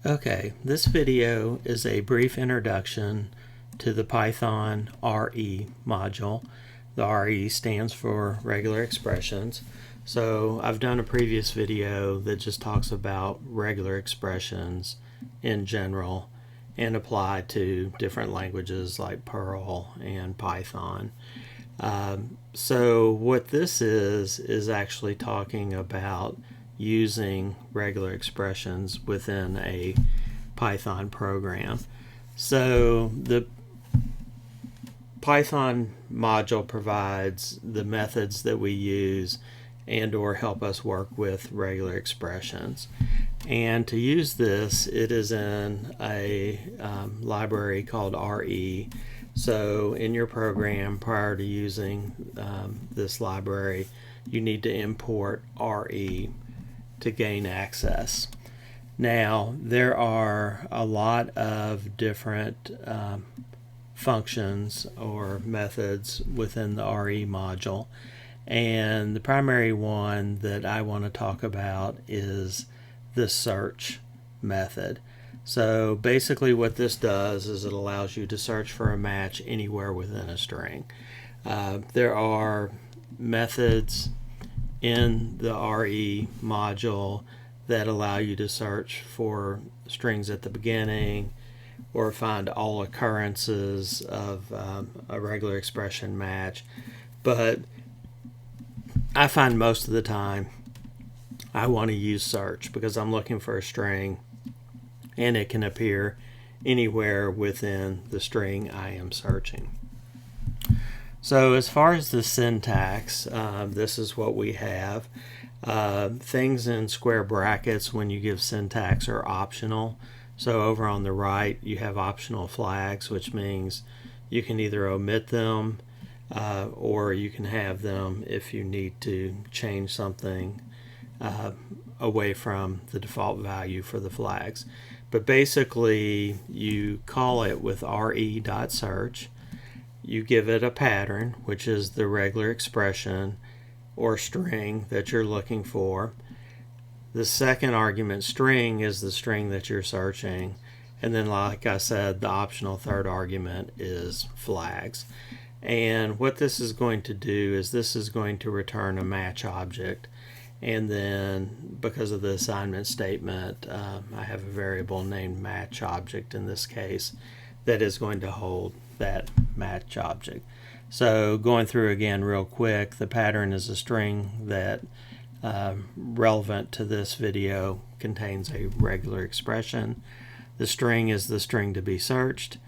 Okay, this video is a brief introduction to the Python RE module. The RE stands for regular expressions. So I've done a previous video that just talks about regular expressions in general and applied to different languages like Perl and Python. So what this is actually talking about using regular expressions within a Python program. So the Python module provides the methods that we use and or help us work with regular expressions. And to use this, it is in a library called RE. So in your program, prior to using this library, you need to import RE to gain access. Now, there are a lot of different functions or methods within the RE module, and the primary one that I want to talk about is the search method. So basically what this does is it allows you to search for a match anywhere within a string. There are methods in the RE module that allow you to search for strings at the beginning or find all occurrences of a regular expression match. But I find most of the time I want to use search because I'm looking for a string and it can appear anywhere within the string I am searching. So as far as the syntax, this is what we have. Things in square brackets when you give syntax are optional. So over on the right you have optional flags, which means you can either omit them or you can have them if you need to change something away from the default value for the flags. But basically you call it with re.search. You give it a pattern, which is the regular expression or string that you're looking for. The second argument, string, is the string that you're searching. And then, like I said, the optional third argument is flags. And what this is going to do is this is going to return a match object. And then, because of the assignment statement, I have a variable named match object in this case that is going to hold that match object. So going through again real quick, the pattern is a string that relevant to this video contains a regular expression. The string is the string to be searched,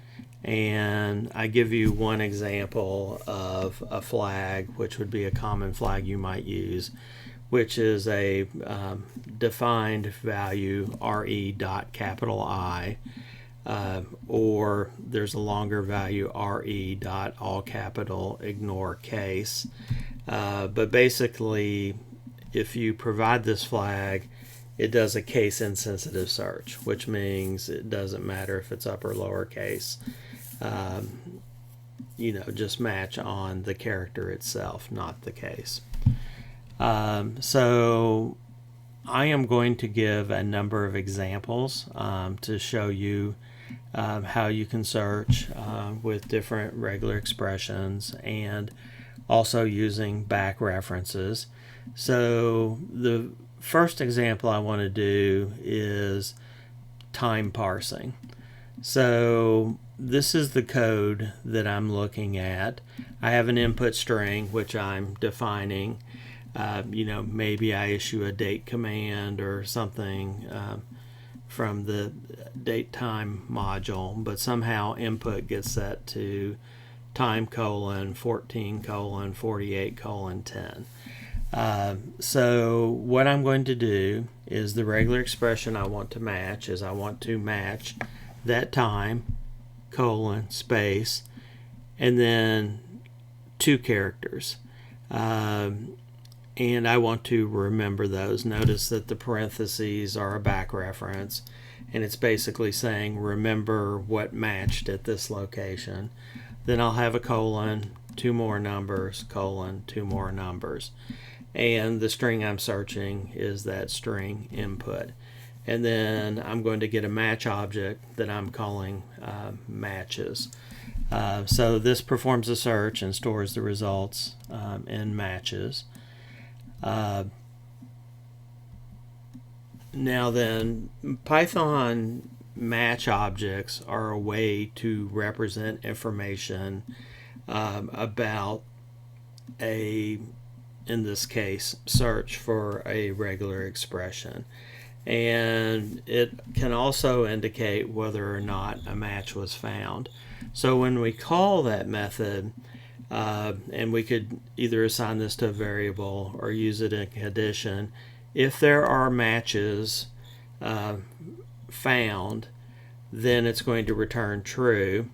and I give you one example of a flag, which would be a common flag you might use, which is a defined value re.I, or there's a longer value re.all capital ignore case. But basically, if you provide this flag, it does a case insensitive search, which means it doesn't matter if it's upper or lower case. Just match on the character itself, not the case. So I am going to give a number of examples to show you how you can search with different regular expressions and also using back references. So the first example I want to do is time parsing. So this is the code that I'm looking at. I have an input string which I'm defining. Maybe I issue a date command or something from the date time module, but somehow input gets set to time : 14 : 48 : 10. So what I'm going to do is the regular expression I want to match is I want to match that time : space and then two characters. And I want to remember those. Notice that the parentheses are a back reference, and it's basically saying remember what matched at this location. Then I'll have a colon, two more numbers, colon, two more numbers. And the string I'm searching is that string input. and then I'm going to get a match object that I'm calling matches. So this performs a search and stores the results in matches. Now then, Python match objects are a way to represent information about in this case, search for a regular expression. And it can also indicate whether or not a match was found. So when we call that method, and we could either assign this to a variable or use it in condition, if there are matches found, then it's going to return true.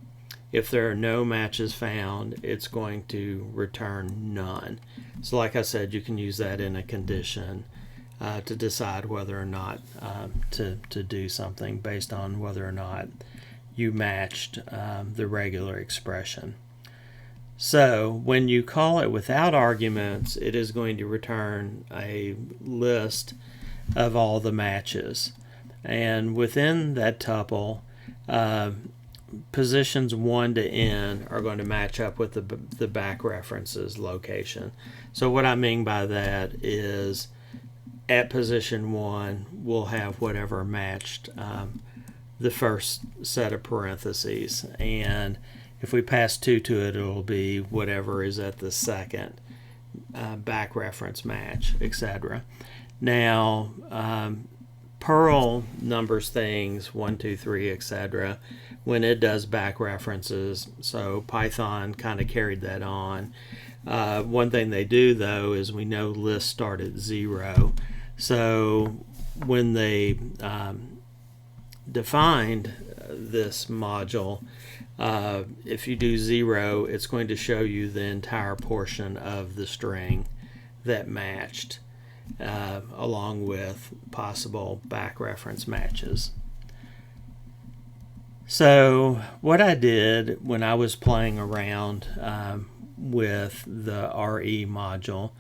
If there are no matches found, it's going to return none. So like I said, you can use that in a condition to decide whether or not to do something based on whether or not you matched the regular expression. So when you call it without arguments, it is going to return a list of all the matches. And within that tuple, positions 1 to n are going to match up with the back references location. So what I mean by that is at position 1, we'll have whatever matched the first set of parentheses. And if we pass 2 to it, it'll be whatever is at the second back reference match, etc. Now, Perl numbers things 1, 2, 3, etc. when it does back references, so Python kind of carried that on. One thing they do, though, is we know lists start at 0. So when they defined this module, if you do 0, it's going to show you the entire portion of the string that matched, along with possible back reference matches. So what I did when I was playing around with the RE module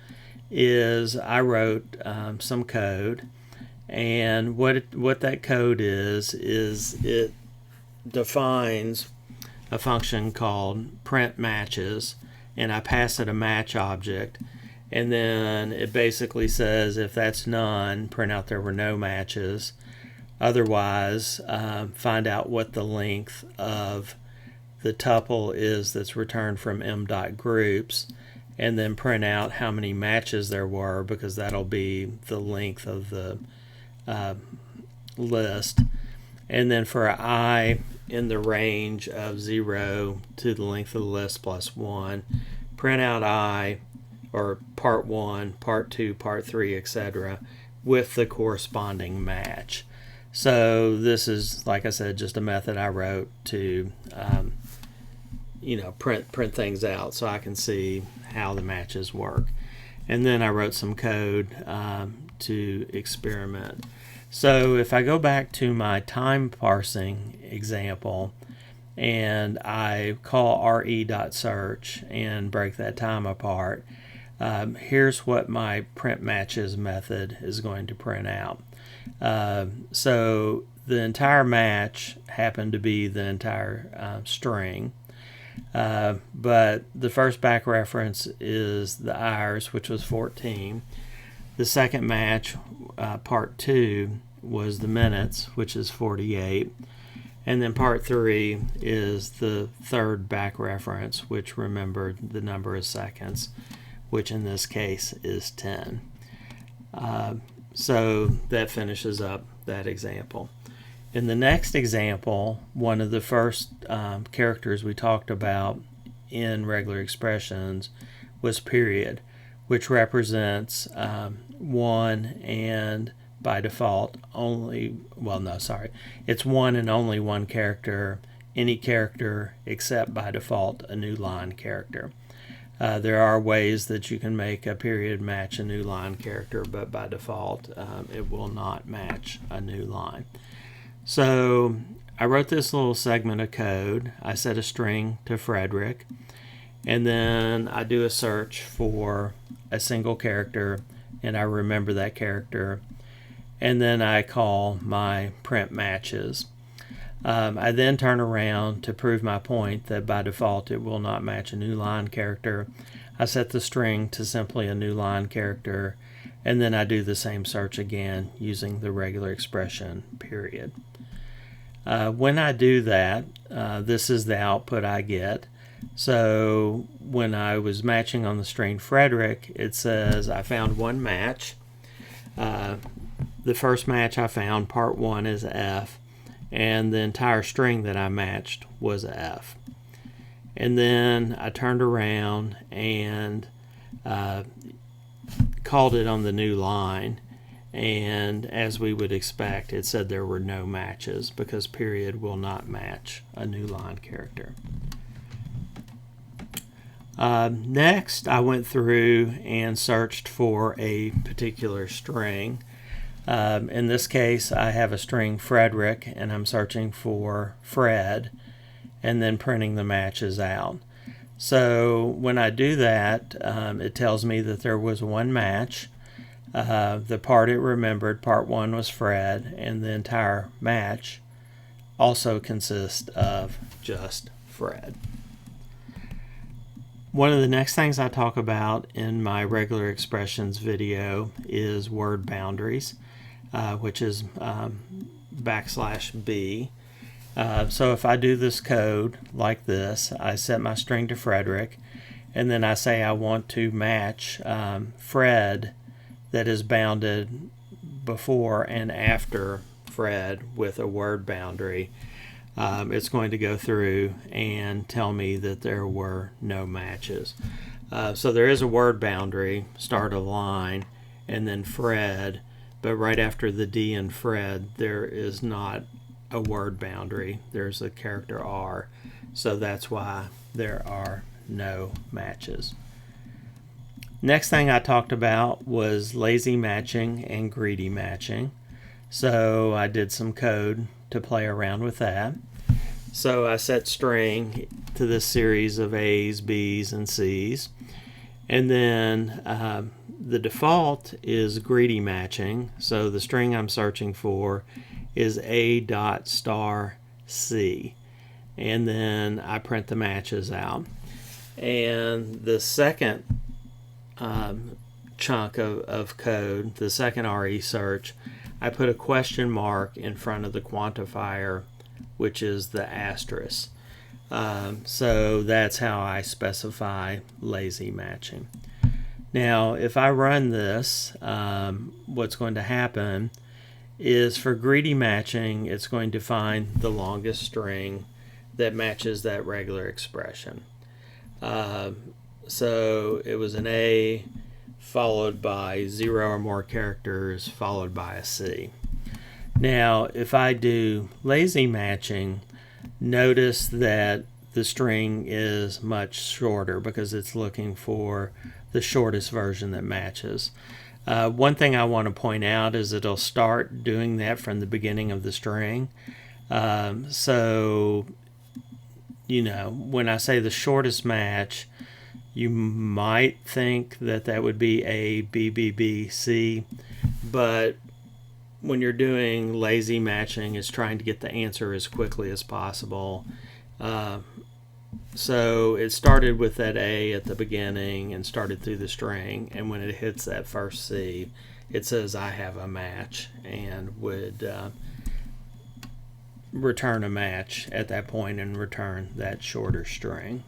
is I wrote some code, and what that code is it defines a function called print matches, and I pass it a match object, and then it basically says if that's none, print out there were no matches. Otherwise, find out what the length of the tuple is that's returned from m.groups, and then print out how many matches there were, because that'll be the length of the list. And then for I in the range of 0 to the length of the list plus 1, print out I, or part 1, part 2, part 3, etc., with the corresponding match. So this is, like I said, just a method I wrote to print things out so I can see how the matches work. And then I wrote some code to experiment. So if I go back to my time parsing example and I call re.search and break that time apart, here's what my print matches method is going to print out. So the entire match happened to be the entire string, but the first back reference is the hours, which was 14. The second match, part 2, was the minutes, which is 48. And then part 3 is the third back reference, which remembered the number of seconds, which in this case is 10. So that finishes up that example. In the next example, one of the first characters we talked about in regular expressions was period, which represents 1 and by default only, it's 1 and only 1 character, any character except by default a new line character. There are ways that you can make a period match a new line character, but by default it will not match a new line. So I wrote this little segment of code. I set a string to Frederick, and then I do a search for a single character, and I remember that character. and then I call my print matches. I then turn around to prove my point that by default it will not match a new line character. I set the string to simply a new line character, and then I do the same search again using the regular expression period. When I do that, this is the output I get. So when I was matching on the string Frederick, it says I found one match. The first match I found, part 1, is F, and the entire string that I matched was F. And then I turned around and called it on the new line, and as we would expect, it said there were no matches because period will not match a new line character. Next, I went through and searched for a particular string. In this case, I have a string Frederick, and I'm searching for Fred, and then printing the matches out. So when I do that, it tells me that there was one match. The part it remembered, part 1, was Fred, and the entire match also consists of just Fred. One of the next things I talk about in my regular expressions video is word boundaries, which is \B. So if I do this code like this, I set my string to Frederick, and then I say I want to match Fred that is bounded before and after Fred with a word boundary. It's going to go through and tell me that there were no matches. So there is a word boundary, start of line, and then Fred, but right after the D in Fred, there is not a word boundary. There's a character R, so that's why there are no matches. Next thing I talked about was lazy matching and greedy matching. So I did some code to play around with that. So I set string to this series of A's, B's, and C's. And then the default is greedy matching. So the string I'm searching for is A dot star C. And then I print the matches out. And the second chunk of code, the second RE search, I put a question mark in front of the quantifier, which is the asterisk. So that's how I specify lazy matching. Now, if I run this, what's going to happen is for greedy matching, it's going to find the longest string that matches that regular expression. So it was an A followed by 0 or more characters followed by a C. Now, if I do lazy matching, notice that the string is much shorter because it's looking for the shortest version that matches. One thing I want to point out is it'll start doing that from the beginning of the string. So, when I say the shortest match, you might think that that would be A, B, B, B, C, but when you're doing lazy matching, it's trying to get the answer as quickly as possible. So it started with that A at the beginning and started through the string, and when it hits that first C, it says I have a match and would return a match at that point and return that shorter string.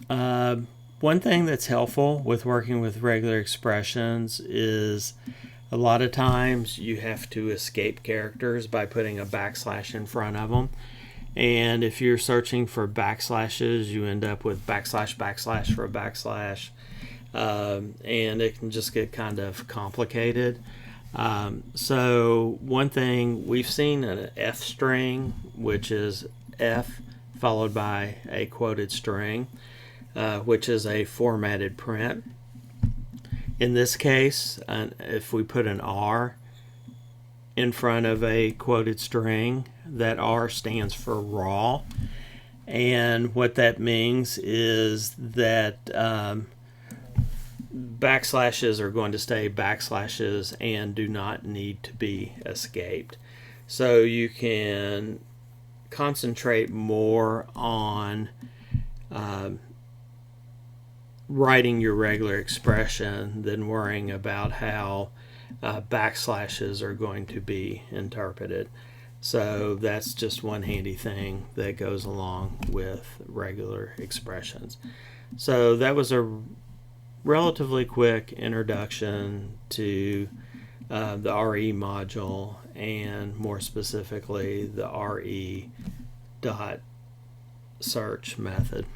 One thing that's helpful with working with regular expressions is a lot of times you have to escape characters by putting a backslash in front of them. And if you're searching for backslashes, you end up with backslash, backslash for a backslash. And it can just get kind of complicated. So one thing, we've seen an F string, which is F followed by a quoted string, which is a formatted print. In this case, if we put an R in front of a quoted string, that R stands for raw. And what that means is that backslashes are going to stay backslashes and do not need to be escaped. So you can concentrate more on writing your regular expression than worrying about how backslashes are going to be interpreted. So that's just one handy thing that goes along with regular expressions. So that was a relatively quick introduction to the RE module, and more specifically the RE dot search method.